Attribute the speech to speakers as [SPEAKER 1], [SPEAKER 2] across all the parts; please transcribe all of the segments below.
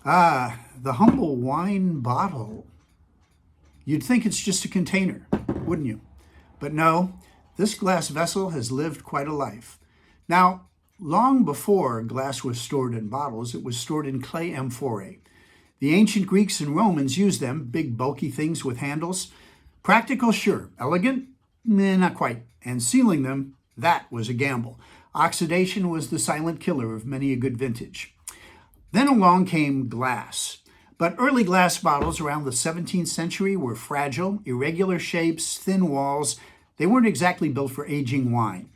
[SPEAKER 1] Ah, the humble wine bottle. You'd think it's just a container, wouldn't you? But no, this glass vessel has lived quite a life. Now, long before glass was stored in bottles, it was stored in clay amphorae. The ancient Greeks and Romans used them, big bulky things with handles. Practical, sure. Elegant? Not quite. And sealing them, that was a gamble. Oxidation was the silent killer of many a good vintage. Then along came glass. But early glass bottles around the 17th century were fragile, irregular shapes, thin walls. They weren't exactly built for aging wine.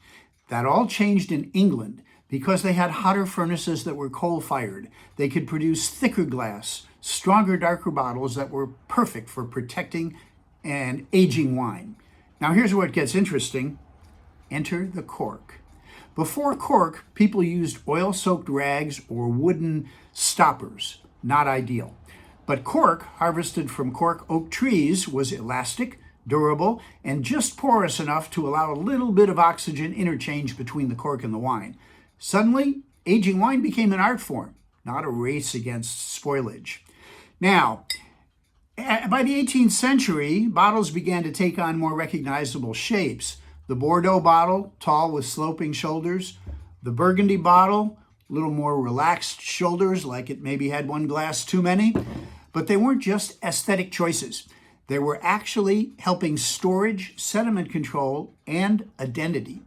[SPEAKER 1] That all changed in England because they had hotter furnaces that were coal-fired. They could produce thicker glass, stronger, darker bottles that were perfect for protecting and aging wine. Now here's where it gets interesting. Enter the cork. Before cork, people used oil-soaked rags or wooden stoppers. Not ideal. But cork, harvested from cork oak trees, was elastic, durable, and just porous enough to allow a little bit of oxygen interchange between the cork and the wine. Suddenly, aging wine became an art form, not a race against spoilage. Now, by the 18th century, bottles began to take on more recognizable shapes. The Bordeaux bottle, tall with sloping shoulders. The Burgundy bottle, a little more relaxed shoulders, like it maybe had one glass too many. But they weren't just aesthetic choices. They were actually helping storage, sediment control, and identity.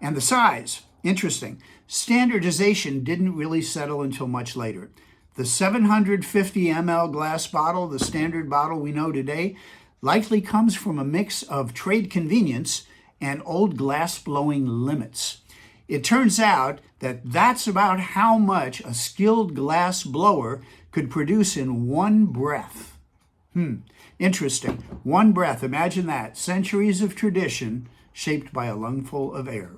[SPEAKER 1] And the size, interesting. Standardization didn't really settle until much later. The 750 ml glass bottle, the standard bottle we know today, likely comes from a mix of trade convenience and old glass blowing limits. It turns out that that's about how much a skilled glass blower could produce in one breath. Interesting. One breath, imagine that. Centuries of tradition shaped by a lungful of air.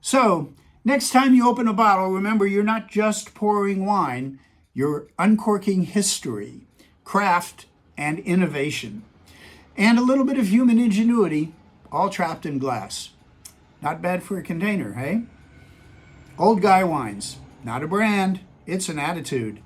[SPEAKER 1] So, next time you open a bottle, remember you're not just pouring wine, you're uncorking history, craft, and innovation. And a little bit of human ingenuity, all trapped in glass. Not bad for a container, hey? Old Guy Wines, not a brand, it's an attitude.